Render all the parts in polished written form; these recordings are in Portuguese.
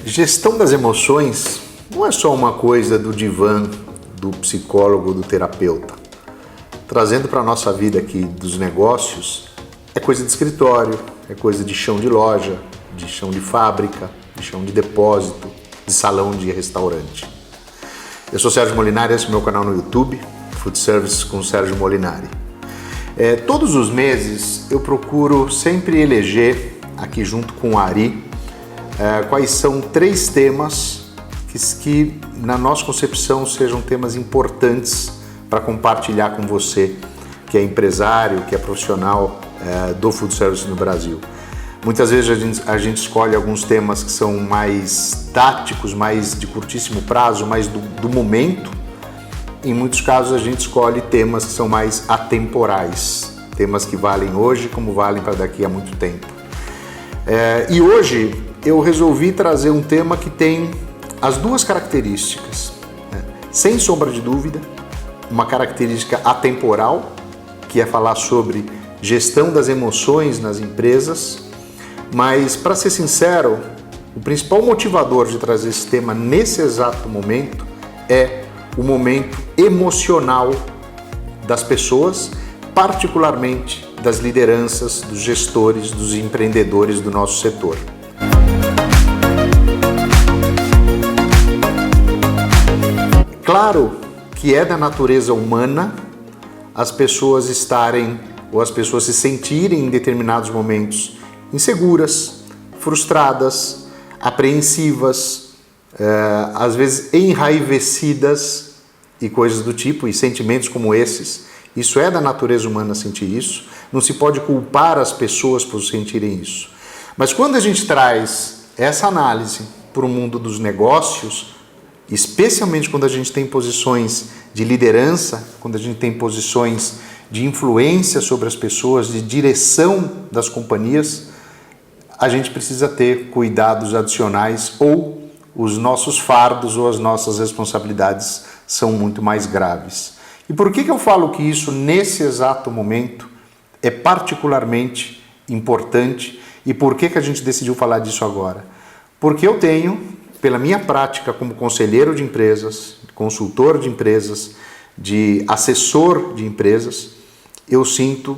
Gestão das emoções não é só uma coisa do divã, do psicólogo, do terapeuta. Trazendo para a nossa vida aqui dos negócios, é coisa de escritório, é coisa de chão de loja, de chão de fábrica, de chão de depósito, de salão de restaurante. Eu sou Sérgio Molinari, esse é o meu canal no YouTube, Food Service com Sérgio Molinari. Todos os meses eu procuro sempre eleger, aqui junto com o Ari, quais são 3 temas que na nossa concepção sejam temas importantes para compartilhar com você, que é empresário, que é profissional do Food Service no Brasil. Muitas vezes a gente escolhe alguns temas que são mais táticos, mais de curtíssimo prazo, mais do momento. Em muitos casos a gente escolhe temas que são mais atemporais, temas que valem hoje como valem para daqui a muito tempo. E hoje eu resolvi trazer um tema que tem as duas características, né? Sem sombra de dúvida, uma característica atemporal, que é falar sobre gestão das emoções nas empresas, mas, para ser sincero, o principal motivador de trazer esse tema nesse exato momento é o momento emocional das pessoas, particularmente das lideranças, dos gestores, dos empreendedores do nosso setor. Claro que é da natureza humana as pessoas estarem ou as pessoas se sentirem em determinados momentos inseguras, frustradas, apreensivas, às vezes enraivecidas e coisas do tipo, e sentimentos como esses. Isso é da natureza humana sentir isso, não se pode culpar as pessoas por sentirem isso. Mas quando a gente traz essa análise para o mundo dos negócios, especialmente quando a gente tem posições de liderança, quando a gente tem posições de influência sobre as pessoas, de direção das companhias, a gente precisa ter cuidados adicionais ou os nossos fardos ou as nossas responsabilidades são muito mais graves. E por que eu falo que isso nesse exato momento é particularmente importante e por que a gente decidiu falar disso agora? Porque eu tenho, pela minha prática como conselheiro de empresas, consultor de empresas, de assessor de empresas, eu sinto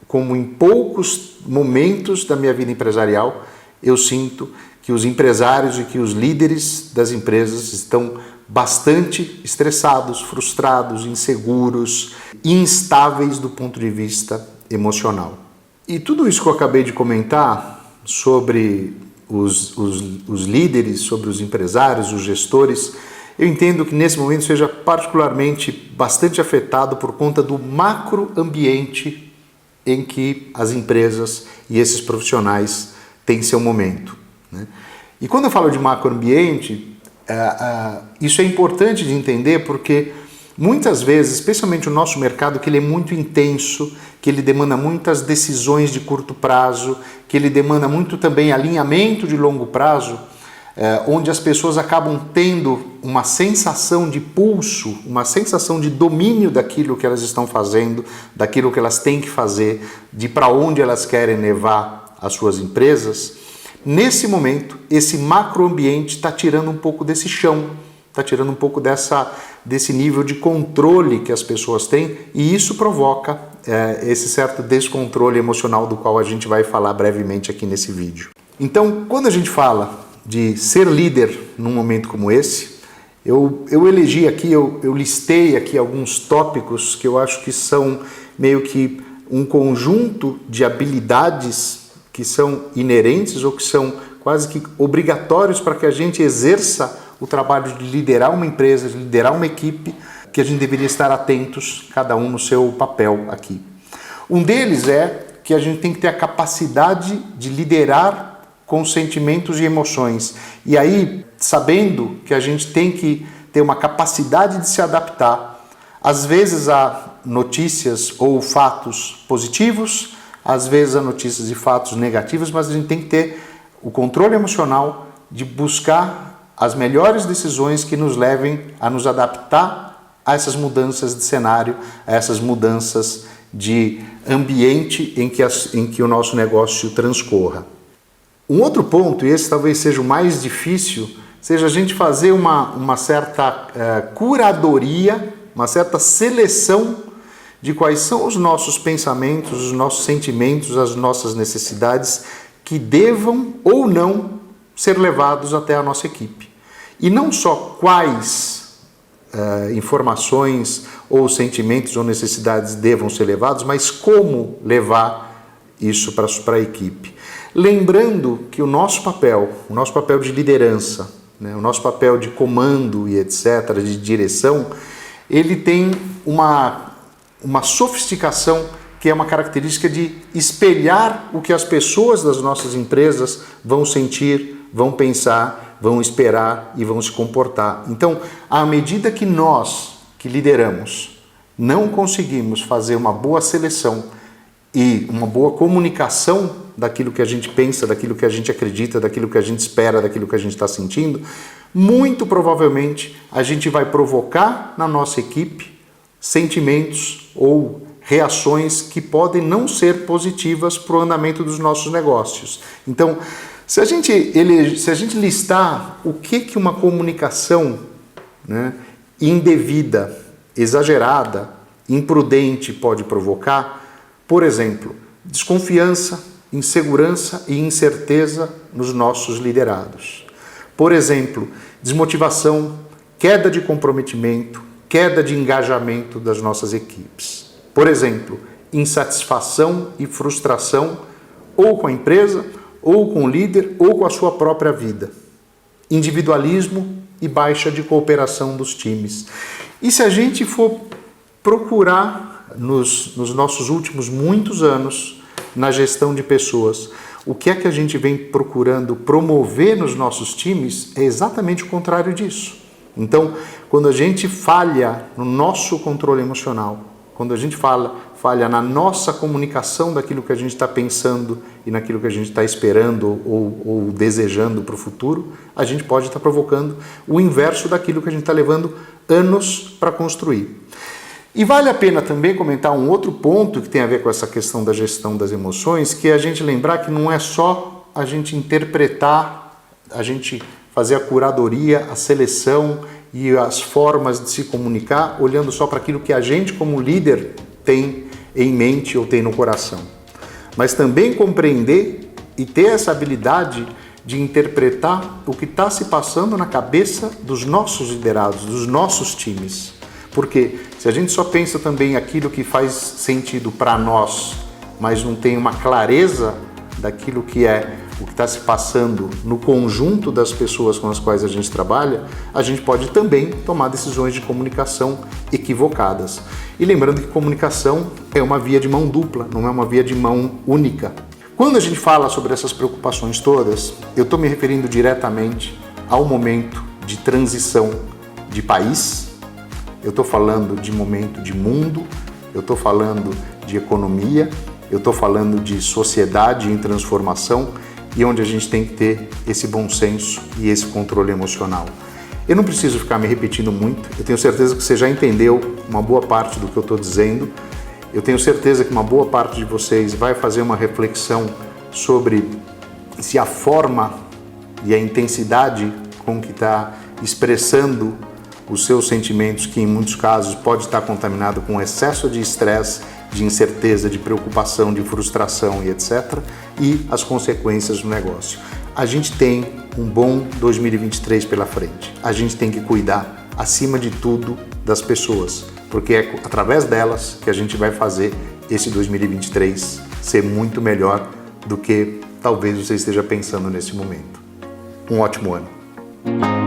como em poucos momentos da minha vida empresarial, eu sinto que os empresários e que os líderes das empresas estão bastante estressados, frustrados, inseguros, instáveis do ponto de vista emocional. E tudo isso que eu acabei de comentar sobre os líderes, sobre os empresários, os gestores, eu entendo que nesse momento seja particularmente bastante afetado por conta do macroambiente em que as empresas e esses profissionais têm seu momento, né? E quando eu falo de macroambiente, isso é importante de entender porque muitas vezes, especialmente o nosso mercado, que ele é muito intenso, que ele demanda muitas decisões de curto prazo, que ele demanda muito também alinhamento de longo prazo, onde as pessoas acabam tendo uma sensação de pulso, uma sensação de domínio daquilo que elas estão fazendo, daquilo que elas têm que fazer, de para onde elas querem levar as suas empresas. Nesse momento, esse macroambiente está tirando um pouco desse chão, está tirando um pouco desse nível de controle que as pessoas têm e isso provoca esse certo descontrole emocional do qual a gente vai falar brevemente aqui nesse vídeo. Então, quando a gente fala de ser líder num momento como esse, eu elegi aqui, eu listei aqui alguns tópicos que eu acho que são meio que um conjunto de habilidades que são inerentes ou que são quase que obrigatórios para que a gente exerça o trabalho de liderar uma empresa, de liderar uma equipe, que a gente deveria estar atentos, cada um no seu papel aqui. Um deles é que a gente tem que ter a capacidade de liderar com sentimentos e emoções. E aí, sabendo que a gente tem que ter uma capacidade de se adaptar, às vezes a notícias ou fatos positivos, às vezes a notícias e fatos negativos, mas a gente tem que ter o controle emocional de buscar as melhores decisões que nos levem a nos adaptar a essas mudanças de cenário, a essas mudanças de ambiente em que o nosso negócio transcorra. Um outro ponto, e esse talvez seja o mais difícil, seja a gente fazer uma certa curadoria, uma certa seleção de quais são os nossos pensamentos, os nossos sentimentos, as nossas necessidades que devam ou não ser levados até a nossa equipe. E não só quais informações ou sentimentos ou necessidades devam ser levados, mas como levar isso para a equipe. Lembrando que o nosso papel de liderança, né, o nosso papel de comando e etc., de direção, ele tem uma sofisticação que é uma característica de espelhar o que as pessoas das nossas empresas vão sentir, vão pensar, vão esperar e vão se comportar. Então, à medida que nós, que lideramos, não conseguimos fazer uma boa seleção e uma boa comunicação daquilo que a gente pensa, daquilo que a gente acredita, daquilo que a gente espera, daquilo que a gente está sentindo, muito provavelmente a gente vai provocar na nossa equipe sentimentos ou reações que podem não ser positivas para o andamento dos nossos negócios. Então, se a gente listar o que uma comunicação, né, indevida, exagerada, imprudente pode provocar, por exemplo, desconfiança, insegurança e incerteza nos nossos liderados. Por exemplo, desmotivação, queda de comprometimento, queda de engajamento das nossas equipes. Por exemplo, insatisfação e frustração ou com a empresa, ou com o líder, ou com a sua própria vida. Individualismo e baixa de cooperação dos times. E se a gente for procurar nos nossos últimos muitos anos na gestão de pessoas, o que é que a gente vem procurando promover nos nossos times é exatamente o contrário disso. Então, quando a gente falha no nosso controle emocional, quando a gente falha na nossa comunicação daquilo que a gente está pensando e naquilo que a gente está esperando ou desejando para o futuro, a gente pode estar provocando o inverso daquilo que a gente está levando anos para construir. E vale a pena também comentar um outro ponto que tem a ver com essa questão da gestão das emoções, que é a gente lembrar que não é só a gente interpretar, a gente fazer a curadoria, a seleção e as formas de se comunicar, olhando só para aquilo que a gente como líder tem em mente ou tem no coração. Mas também compreender e ter essa habilidade de interpretar o que está se passando na cabeça dos nossos liderados, dos nossos times. Porque se a gente só pensa também aquilo que faz sentido para nós, mas não tem uma clareza daquilo que é o que está se passando no conjunto das pessoas com as quais a gente trabalha, a gente pode também tomar decisões de comunicação equivocadas. E lembrando que comunicação é uma via de mão dupla, não é uma via de mão única. Quando a gente fala sobre essas preocupações todas, eu estou me referindo diretamente ao momento de transição de país, eu estou falando de momento de mundo, eu estou falando de economia, eu estou falando de sociedade em transformação e onde a gente tem que ter esse bom senso e esse controle emocional. Eu não preciso ficar me repetindo muito, eu tenho certeza que você já entendeu uma boa parte do que eu estou dizendo, eu tenho certeza que uma boa parte de vocês vai fazer uma reflexão sobre se a forma e a intensidade com que está expressando os seus sentimentos, que em muitos casos pode estar contaminado com excesso de estresse, de incerteza, de preocupação, de frustração e etc. E as consequências do negócio. A gente tem um bom 2023 pela frente. A gente tem que cuidar, acima de tudo, das pessoas, porque é através delas que a gente vai fazer esse 2023 ser muito melhor do que talvez você esteja pensando nesse momento. Um ótimo ano!